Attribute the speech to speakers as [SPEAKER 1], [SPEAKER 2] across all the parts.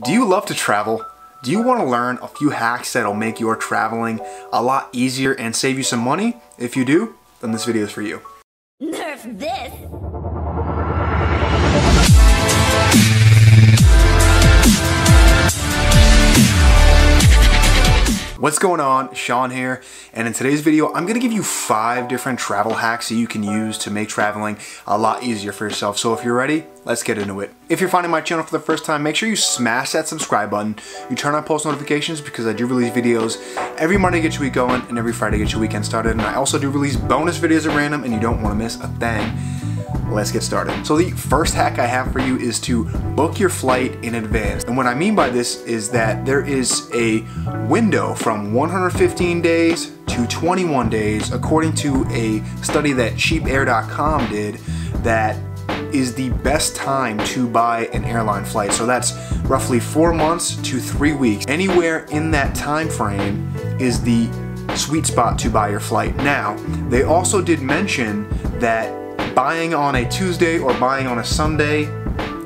[SPEAKER 1] Do you love to travel? Do you want to learn a few hacks that'll make your traveling a lot easier and save you some money? If you do, then this video is for you.
[SPEAKER 2] Nerf this!
[SPEAKER 1] What's going on? Sean here, and in today's video I'm going to give you 5 different travel hacks that you can use to make traveling a lot easier for yourself. So if you're ready, let's get into it. If you're finding my channel for the first time, make sure you smash that subscribe button. You turn on post notifications because I do release videos every Monday to get your week going and every Friday to get your weekend started. And I also do release bonus videos at random and you don't want to miss a thing. Let's get started. So the first hack I have for you is to book your flight in advance. And what I mean by this is that there is a window from 115 days to 21 days, according to a study that cheapair.com did, that is the best time to buy an airline flight. So that's roughly 4 months to 3 weeks. Anywhere in that time frame is the sweet spot to buy your flight. Now, they also did mention that buying on a Tuesday or buying on a Sunday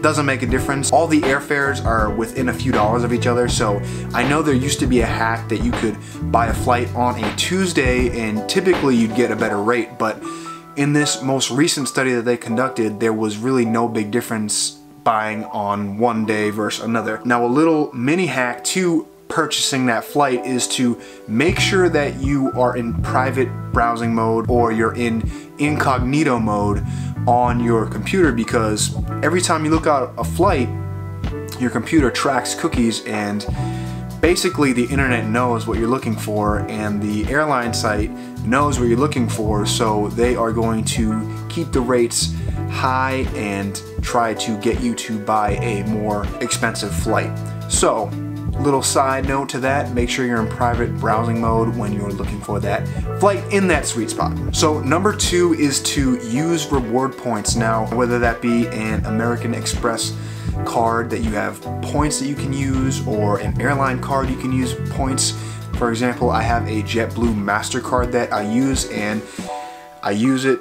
[SPEAKER 1] doesn't make a difference. All the airfares are within a few dollars of each other, so I know there used to be a hack that you could buy a flight on a Tuesday and typically you'd get a better rate, but in this most recent study that they conducted, there was really no big difference buying on one day versus another. Now, a little mini hack to purchasing that flight is to make sure that you are in private browsing mode or you're in incognito mode on your computer, because every time you look at a flight, your computer tracks cookies and basically the internet knows what you're looking for and the airline site knows what you're looking for, so they are going to keep the rates high and try to get you to buy a more expensive flight. So, little side note to that, make sure you're in private browsing mode when you're looking for that flight in that sweet spot. So number 2 is to use reward points. Now, whether that be an American Express card that you have points that you can use, or an airline card you can use points. For example, I have a JetBlue MasterCard that I use, and I use it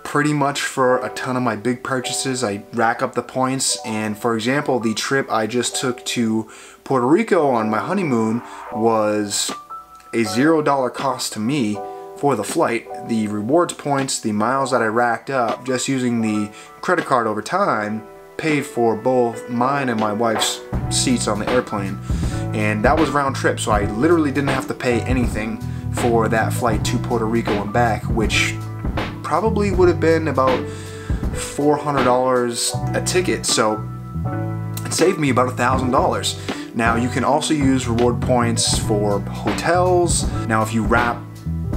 [SPEAKER 1] pretty much for a ton of my big purchases. I rack up the points, and for example, the trip I just took to Puerto Rico on my honeymoon was a $0 cost to me for the flight. The rewards points, the miles that I racked up just using the credit card over time, paid for both mine and my wife's seats on the airplane, and that was round trip, so I literally didn't have to pay anything for that flight to Puerto Rico and back, which probably would have been about $400 a ticket, so it saved me about $1,000. Now, you can also use reward points for hotels. Now, if you wrap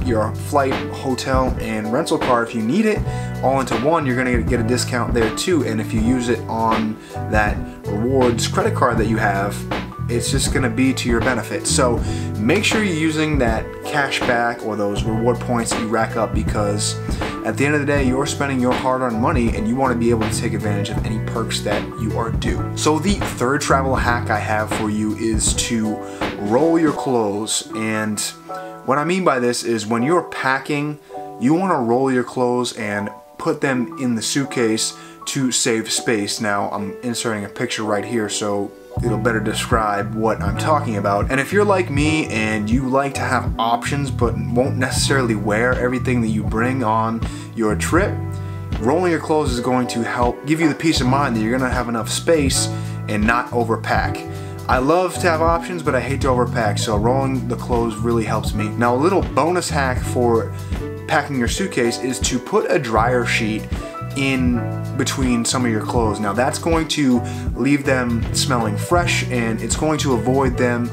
[SPEAKER 1] your flight, hotel, and rental car, if you need it all into one, you're gonna get a discount there too. And if you use it on that rewards credit card that you have, it's just gonna be to your benefit. So make sure you're using that cash back or those reward points that you rack up, because at the end of the day, you're spending your hard-earned money and you want to be able to take advantage of any perks that you are due. So the third travel hack I have for you is to roll your clothes. And what I mean by this is when you're packing, you want to roll your clothes and put them in the suitcase to save space. Now, I'm inserting a picture right here so it'll better describe what I'm talking about. And if you're like me and you like to have options but won't necessarily wear everything that you bring on your trip, rolling your clothes is going to help give you the peace of mind that you're gonna have enough space and not overpack. I love to have options, but I hate to overpack, so rolling the clothes really helps me. Now, a little bonus hack for packing your suitcase is to put a dryer sheet in between some of your clothes. Now, that's going to leave them smelling fresh, and it's going to avoid them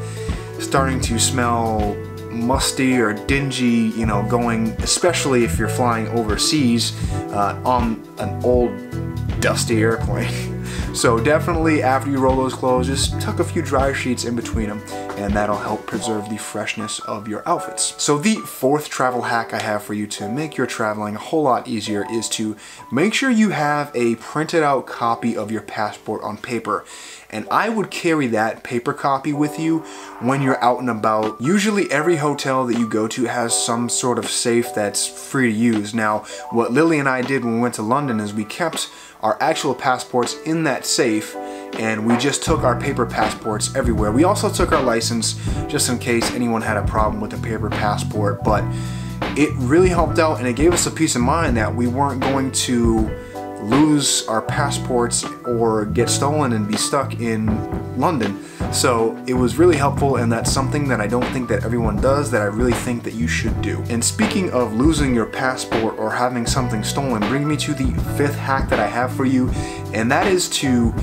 [SPEAKER 1] starting to smell musty or dingy, you know, going, especially if you're flying overseas on an old dusty airplane. So definitely after you roll those clothes, just tuck a few dryer sheets in between them, and that'll help preserve the freshness of your outfits. So the fourth travel hack I have for you to make your traveling a whole lot easier is to make sure you have a printed out copy of your passport on paper. And I would carry that paper copy with you when you're out and about. Usually every hotel that you go to has some sort of safe that's free to use. Now, what Lily and I did when we went to London is we kept our actual passports in that safe, and we just took our paper passports everywhere. We also took our license just in case anyone had a problem with the paper passport, but it really helped out, and it gave us a peace of mind that we weren't going to lose our passports or get stolen and be stuck in London. So it was really helpful, and that's something that I don't think that everyone does that I really think that you should do. And speaking of losing your passport or having something stolen, bring me to the 5th hack that I have for you, and that is to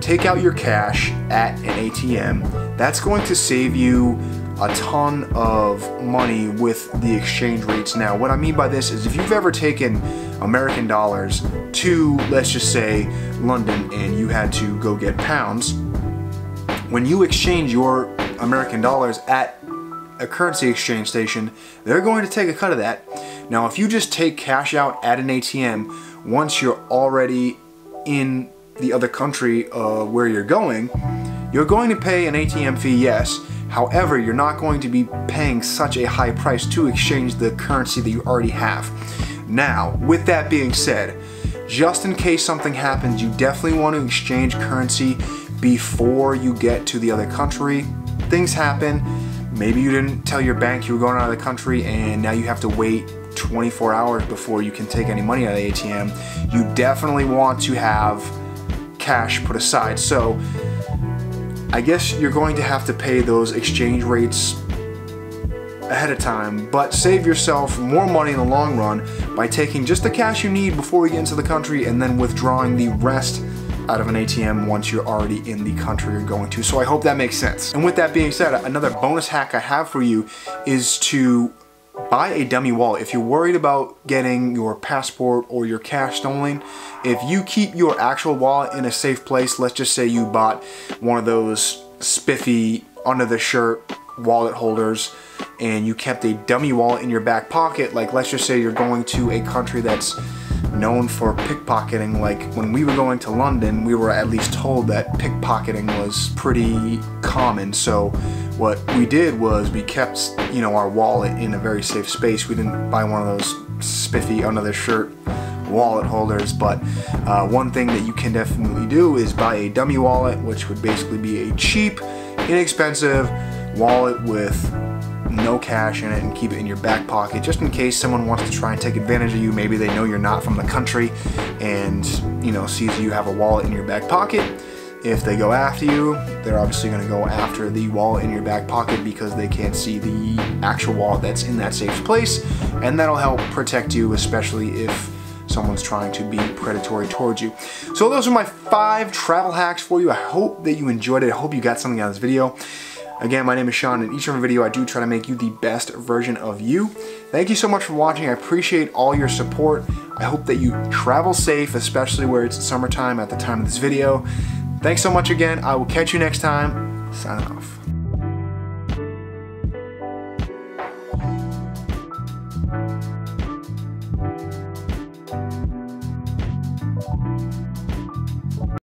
[SPEAKER 1] take out your cash at an ATM. That's going to save you a ton of money with the exchange rates now. What I mean by this is if you've ever taken American dollars to, let's just say, London, and you had to go get pounds, when you exchange your American dollars at a currency exchange station, they're going to take a cut of that. Now, if you just take cash out at an ATM, once you're already in the other country where you're going to pay an ATM fee, yes. However, you're not going to be paying such a high price to exchange the currency that you already have. Now, with that being said, just in case something happens, you definitely want to exchange currency before you get to the other country. Things happen. Maybe you didn't tell your bank you were going out of the country, and now you have to wait 24 hours before you can take any money out of the ATM. You definitely want to have cash put aside. So I guess you're going to have to pay those exchange rates ahead of time, but save yourself more money in the long run by taking just the cash you need before you get into the country and then withdrawing the rest out of an ATM once you're already in the country you're going to. So I hope that makes sense. And with that being said, another bonus hack I have for you is to buy a dummy wallet. If you're worried about getting your passport or your cash stolen, if you keep your actual wallet in a safe place, let's just say you bought one of those spiffy under the shirt wallet holders and you kept a dummy wallet in your back pocket, like let's just say you're going to a country that's known for pickpocketing. Like when we were going to London, we were at least told that pickpocketing was pretty common. So what we did was we kept, you know, our wallet in a very safe space. We didn't buy one of those spiffy under the shirt wallet holders, but one thing that you can definitely do is buy a dummy wallet, which would basically be a cheap, inexpensive wallet with no cash in it, and keep it in your back pocket just in case someone wants to try and take advantage of you. Maybe they know you're not from the country and, you know, sees you have a wallet in your back pocket. If they go after you, they're obviously going to go after the wallet in your back pocket because they can't see the actual wallet that's in that safe place, and that'll help protect you, especially if someone's trying to be predatory towards you. So those are my 5 travel hacks for you. I hope that you enjoyed it. I hope you got something out of this video. Again, my name is Sean, and each and every video I do try to make you the best version of you. Thank you so much for watching. I appreciate all your support. I hope that you travel safe, especially where it's summertime at the time of this video. Thanks so much again. I will catch you next time. Signing off.